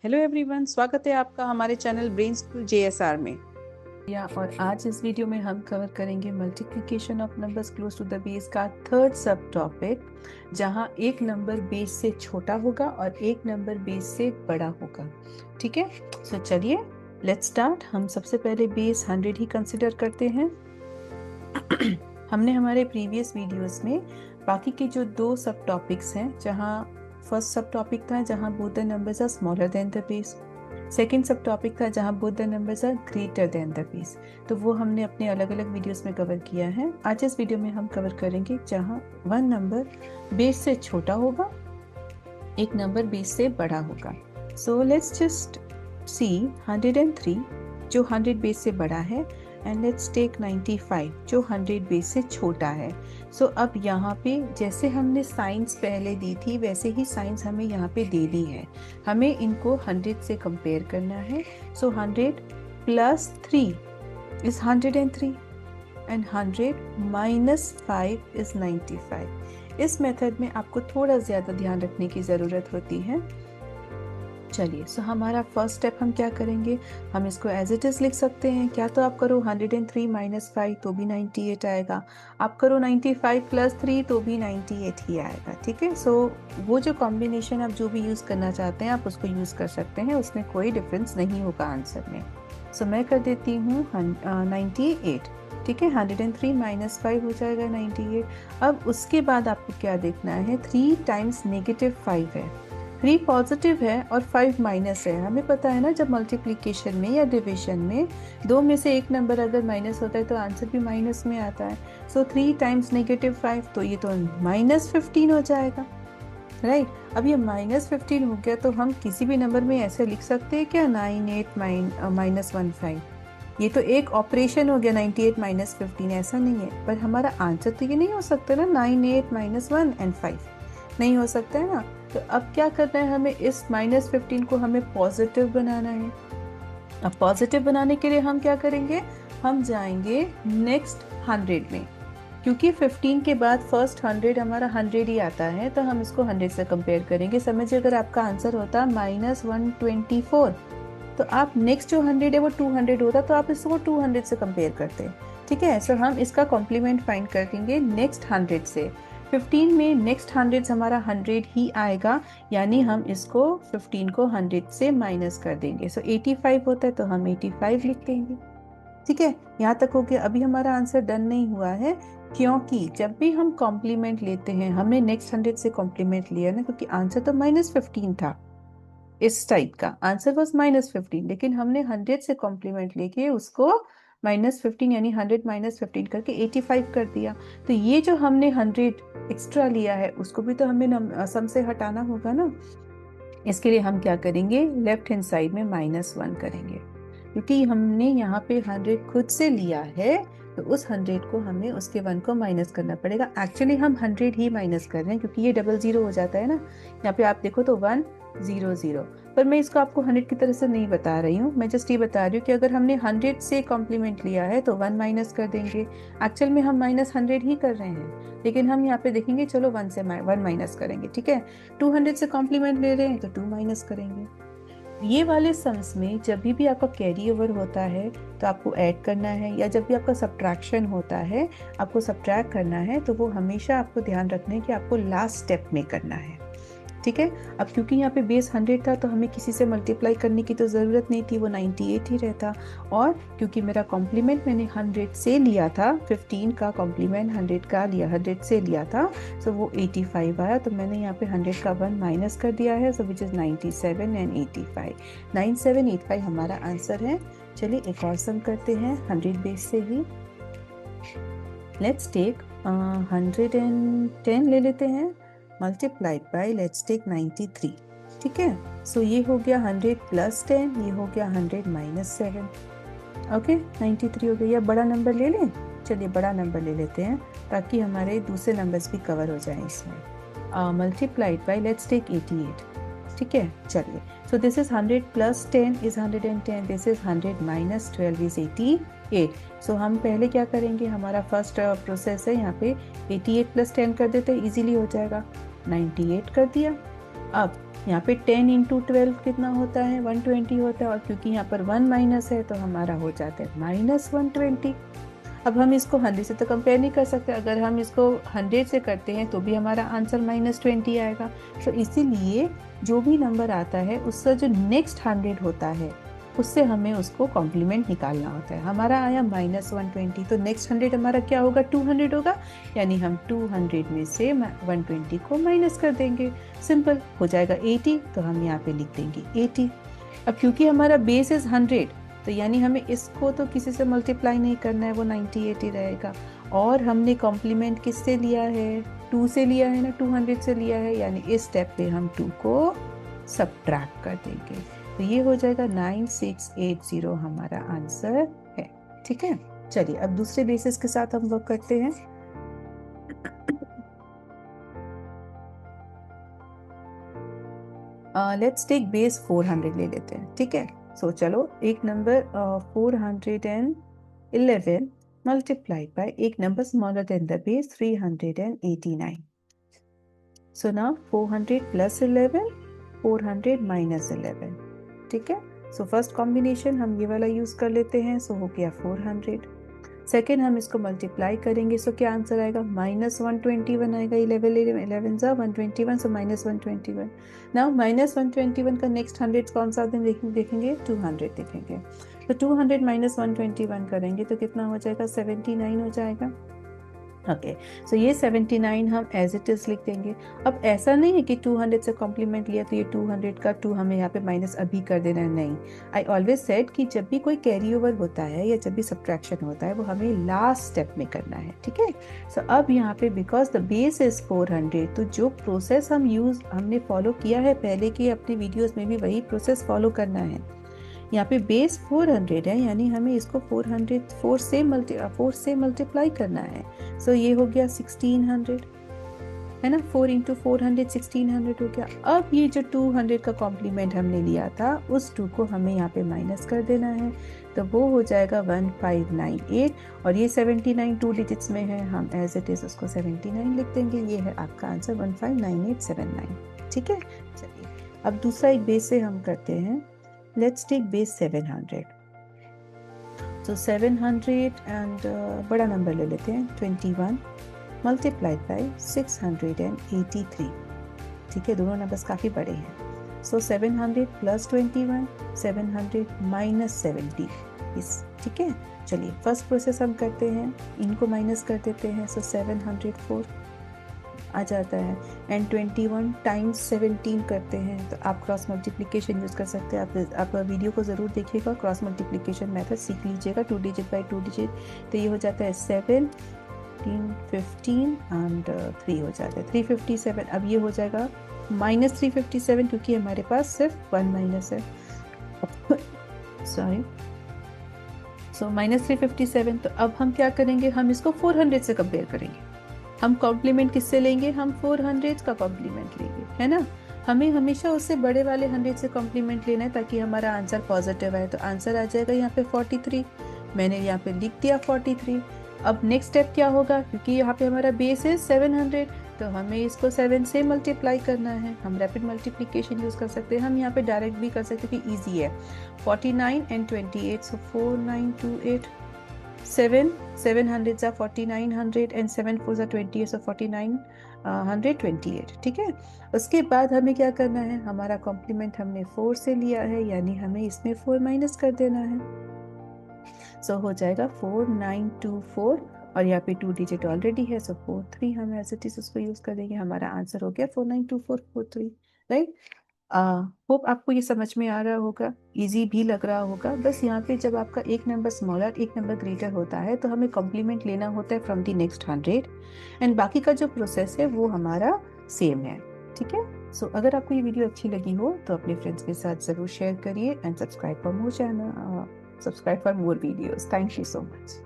Hello everyone, स्वागत है आपका हमारे चैनल ब्रेन स्कूल जेएसआर में। और आज इस वीडियो में हम कवर करेंगे multiplication of numbers close to the base का थर्ड सब टॉपिक, जहां एक नंबर बेस से छोटा होगा और एक नंबर बेस से बड़ा होगा। ठीक है, सो चलिए लेट्स स्टार्ट। हम सबसे पहले बेस 100 ही कंसिडर करते हैं। हमने हमारे प्रीवियस वीडियोस में बाकी के जो दो सब टॉपिक्स हैं, जहां फर्स्ट सब टॉपिक था जहां both the numbers are smaller than the base, second sub topic था जहां both the numbers are greater than the base, तो वो हमने अपने अलग अलग वीडियोस में कवर किया है। आज इस वीडियो में हम कवर करेंगे जहां वन नंबर बेस से छोटा होगा, एक नंबर बेस से बड़ा होगा। सो लेट्स जस्ट सी 103 जो 100 बेस से बड़ा है, एंड लेट्स टेक 95 जो 100 बेस से छोटा है। सो अब यहाँ पे जैसे हमने साइंस पहले दी थी वैसे ही साइंस हमें यहाँ पे दे दी है। हमें इनको 100 से कंपेयर करना है। सो 100 plus 3 is 103 and 100 minus 5 is 95। इस मेथड में आपको थोड़ा ज़्यादा ध्यान रखने की ज़रूरत होती है। चलिए, सो हमारा फर्स्ट स्टेप हम क्या करेंगे, हम इसको एज इट इज़ लिख सकते हैं। क्या तो आप करो 103 माइनस 5 तो भी 98 आएगा, आप करो 95 प्लस 3 तो भी 98 ही आएगा। ठीक है, सो वो जो कॉम्बिनेशन आप जो भी यूज़ करना चाहते हैं आप उसको यूज़ कर सकते हैं, उसमें कोई डिफरेंस नहीं होगा आंसर में। सो मैं कर देती हूँ 98। ठीक है, 103 माइनस 5 हो जाएगा 98। अब उसके बाद आपको क्या देखना है, 3 टाइम्स -5 है, 3 पॉजिटिव है और 5 माइनस है। हमें पता है ना, जब मल्टीप्लिकेशन में या डिवीजन में दो में से एक नंबर अगर माइनस होता है तो आंसर भी माइनस में आता है। सो 3 टाइम्स -5 तो ये तो -15 हो जाएगा, राइट। अब ये -15 हो गया तो हम किसी भी नंबर में ऐसे लिख सकते हैं क्या, 98 माइनस 15। ये तो एक ऑपरेशन हो गया 98 माइनस 15, ऐसा नहीं है। पर हमारा आंसर तो ये नहीं हो सकता ना, 98 माइनस 1 एंड 5 नहीं हो सकता है ना। तो अब क्या करना है, हमें इस -15 को हमें पॉजिटिव बनाना है। अब पॉजिटिव बनाने के लिए हम क्या करेंगे, हम जाएंगे नेक्स्ट 100 में, क्योंकि 15 के बाद फर्स्ट 100 हमारा 100 ही आता है, तो हम इसको 100 से कंपेयर करेंगे। समझिए, अगर आपका आंसर होता -124 तो आप नेक्स्ट जो 100 है वो 200 होता, तो आप इसको 200 से कंपेयर करते हैं। ठीक है, सो हम इसका कॉम्प्लीमेंट फाइंड करेंगे नेक्स्ट 100 से। 15 में नेक्स्ट 100 हमारा 100 ही आएगा, यानी हम इसको 15 को 100 से माइनस कर देंगे। सो 85 होता है तो हम 85 लिख देंगे। ठीक है, यहाँ तक हो गया। अभी हमारा आंसर डन नहीं हुआ है, क्योंकि जब भी हम कॉम्प्लीमेंट लेते हैं, हमने नेक्स्ट 100 से कॉम्प्लीमेंट लिया ना, क्योंकि आंसर तो -15 था। इस टाइप का आंसर वॉज -15, लेकिन हमने 100 से कॉम्प्लीमेंट लेके उसको -15 यानी 100 माइनस 15 करके 85 कर दिया। तो ये जो हमने 100 एक्स्ट्रा लिया है उसको भी तो हमें सम से हटाना होगा ना। इसके लिए हम क्या करेंगे, लेफ्ट हैंड साइड में -1 करेंगे, क्योंकि हमने यहाँ पे 100 खुद से लिया है, तो उस 100 को हमें उसके 1 को माइनस करना पड़ेगा। एक्चुअली हम 100 ही माइनस कर रहे हैं, क्योंकि ये डबल ज़ीरो हो जाता है ना। यहाँ पे आप देखो तो 100, पर मैं इसको आपको 100 की तरह से नहीं बता रही हूँ, मैं जस्ट ये बता रही हूँ कि अगर हमने 100 से कॉम्प्लीमेंट लिया है तो 1 माइनस कर देंगे। एक्चुअल में हम -100 ही कर रहे हैं, लेकिन हम यहाँ पे देखेंगे चलो 1 से 1 माइनस करेंगे। ठीक है, 200 से कॉम्प्लीमेंट ले रहे हैं तो 2 माइनस करेंगे। ये वाले सम्स में जब भी आपका कैरी ओवर होता है तो आपको ऐड करना है, या जब भी आपका सब्ट्रैक्शन होता है आपको सब्ट्रैक्ट करना है, तो वो हमेशा आपको ध्यान रखना है कि आपको लास्ट स्टेप में करना है। ठीक है, अब क्योंकि यहाँ पे बेस 100 था तो हमें किसी से मल्टीप्लाई करने की तो ज़रूरत नहीं थी, वो 98 ही रहता। और क्योंकि मेरा कॉम्प्लीमेंट मैंने 100 से लिया था, 15 का कॉम्प्लीमेंट 100 का लिया, 100 से लिया था, सो वो 85 आया। तो मैंने यहाँ पे 100 का 1 माइनस कर दिया है, सो विच इज़ 97 एंड 85। 9785 हमारा आंसर है। चलिए एक और सम करते हैं 100 बेस से ही। लेट्स टेक 110 ले लेते हैं, मल्टीप्लाइड बाई लेट्स टेक 93। ठीक है, सो ये हो गया 100 प्लस 10, ये हो गया 100 माइनस 7। ओके, 93 हो गया। बड़ा नंबर ले लें, चलिए बड़ा नंबर ले लेते हैं ताकि हमारे दूसरे नंबर्स भी कवर हो जाएं इसमें। Multiplied by let's take 88। ठीक है, चलिए, so this is 100 plus 10 is 110, this is 100 minus 12 is 88। So हम पहले क्या करेंगे, हमारा फर्स्ट प्रोसेस है यहाँ पे 88 प्लस 10 कर देते हैं, इजीली हो जाएगा। 98 कर दिया, अब यहाँ पे 10 इंटू 12 कितना होता है, 120 होता है, और क्योंकि यहाँ पर 1 माइनस है तो हमारा हो जाता है -120। अब हम इसको 100 से तो कंपेयर नहीं कर सकते, अगर हम इसको 100 से करते हैं तो भी हमारा आंसर -20 आएगा। तो इसीलिए जो भी नंबर आता है उसका जो नेक्स्ट 100 होता है उससे हमें उसको कॉम्प्लीमेंट निकालना होता है। हमारा आया -120, तो नेक्स्ट 100 हमारा क्या होगा, 200 होगा, यानी हम 200 में से 120 को माइनस कर देंगे। सिंपल हो जाएगा 80, तो हम यहाँ पे लिख देंगे 80। अब क्योंकि हमारा बेस इज 100, तो यानी हमें इसको तो किसी से मल्टीप्लाई नहीं करना है, वो 90 80 रहेगा। और हमने कॉम्प्लीमेंट किससे लिया है, 2 से लिया है ना, 200 से लिया है, यानी इस स्टेप पे हम 2 को सब्ट्रैक्ट कर देंगे, तो ये हो जाएगा 9680 हमारा आंसर है। ठीक है, चलिए अब दूसरे बेसिस के साथ हम वर्क करते हैं। लेट्स टेक बेस 400 ले लेते हैं। ठीक है, सो चलो एक नंबर 411 multiplied by एक number smaller than the base 389. So now 400 plus 11, 400 minus 11. ठीक है, सो फर्स्ट कॉम्बिनेशन हम ये वाला यूज कर लेते हैं, सो हो गया 400। सेकेंड हम इसको मल्टीप्लाई करेंगे, सो क्या आंसर आएगा, -121 आएगा। 11 जा 121, सो -121। नाउ -121 का नेक्स्ट 100 कौन सा दिन देखेंगे, 200 देखेंगे। तो 200 माइनस 121 करेंगे तो कितना हो जाएगा, 79 हो जाएगा। ओके, सो ये 79 हम एज इट इज लिख देंगे। अब ऐसा नहीं है कि 200 से कॉम्प्लीमेंट लिया तो ये 200 का 2 हमें यहाँ पे माइनस अभी कर देना है, नहीं। आई ऑलवेज सेड कि जब भी कोई कैरी ओवर होता है या जब भी सब्ट्रैक्शन होता है वो हमें लास्ट स्टेप में करना है। ठीक है, सो अब यहाँ पे बिकॉज द बेस इज 400, तो जो प्रोसेस हमने फॉलो किया है पहले की अपने वीडियोज में भी वही प्रोसेस फॉलो करना है। यहाँ पे बेस 400 है, यानी हमें इसको 4 से मल्टीप्लाई करना है। सो ये हो गया 1600, है ना, 4 इंटू 400 1600 हो गया। अब ये जो 200 का कॉम्प्लीमेंट हमने लिया था उस 2 को हमें यहाँ पे माइनस कर देना है, तो वो हो जाएगा 1598। और ये 79 2 डिजिट्स में है, हम एज इट इज उसको 79 लिख देंगे। ये है आपका आंसर 159879। ठीक है, चलिए अब दूसरा एक बेस से हम करते हैं। Let's take base 700. So 700 and बड़ा नंबर ले लेते हैं 21 multiplied by 683. ठीक है, दोनों नंबर्स काफ़ी बड़े हैं। So 700 plus 21, 700 minus 70 इस। ठीक है, चलिए फर्स्ट प्रोसेस हम करते हैं, इनको माइनस कर देते हैं। So 704 आ जाता है, एंड 21 टाइम्स 17 करते हैं, तो आप क्रॉस मल्टीप्लिकेशन यूज़ कर सकते हैं। आप वीडियो को ज़रूर देखिएगा, क्रॉस मल्टीप्लिकेशन मेथड सीख लीजिएगा, 2 डिजिट बाई 2 डिजिट। तो ये हो जाता है 7 15 एंड 3 हो जाता है 357। अब ये हो जाएगा -357 क्योंकि हमारे पास सिर्फ 1 माइनस है, सॉरी। सो -357। तो अब हम क्या करेंगे, हम इसको 400 से कंपेयर करेंगे। हम कॉम्प्लीमेंट किससे लेंगे, हम 400 का कॉम्प्लीमेंट लेंगे, है ना। हमें हमेशा उससे बड़े वाले 100 से कॉम्प्लीमेंट लेना है ताकि हमारा आंसर पॉजिटिव आए। तो आंसर आ जाएगा यहाँ पे 43, मैंने यहाँ पे लिख दिया 43। अब नेक्स्ट स्टेप क्या होगा, क्योंकि यहाँ पे हमारा बेस है 700, तो हमें इसको 7 से मल्टीप्लाई करना है। हम रैपिड मल्टीप्लिकेशन यूज़ कर सकते हैं, हम यहाँ पे डायरेक्ट भी कर सकते हैं कि ईजी है। 49 एंड 28, सो 4928, 700 जा 4900 एंड 7 4 जा 28, सो 4928। ठीक है, उसके बाद हमें क्या करना है, हमारा कॉम्प्लीमेंट हमने 4 से लिया है, यानी हमें इसमें 4 माइनस कर देना है। सो हो जाएगा 4924, और यहाँ पे 2 डिजिट ऑलरेडी है, सो 43 हम एज इट इज उसको यूज कर देंगे। हमारा आंसर हो गया 492443, राइट। होप आपको ये समझ में आ रहा होगा, इजी भी लग रहा होगा। बस यहाँ पे जब आपका एक नंबर स्मॉलर एक नंबर ग्रेटर होता है तो हमें कॉम्प्लीमेंट लेना होता है फ्रॉम द नेक्स्ट 100, एंड बाकी का जो प्रोसेस है वो हमारा सेम है। ठीक है, सो अगर आपको ये वीडियो अच्छी लगी हो तो अपने फ्रेंड्स के साथ ज़रूर शेयर करिए, and subscribe for more videos. Thank you so much.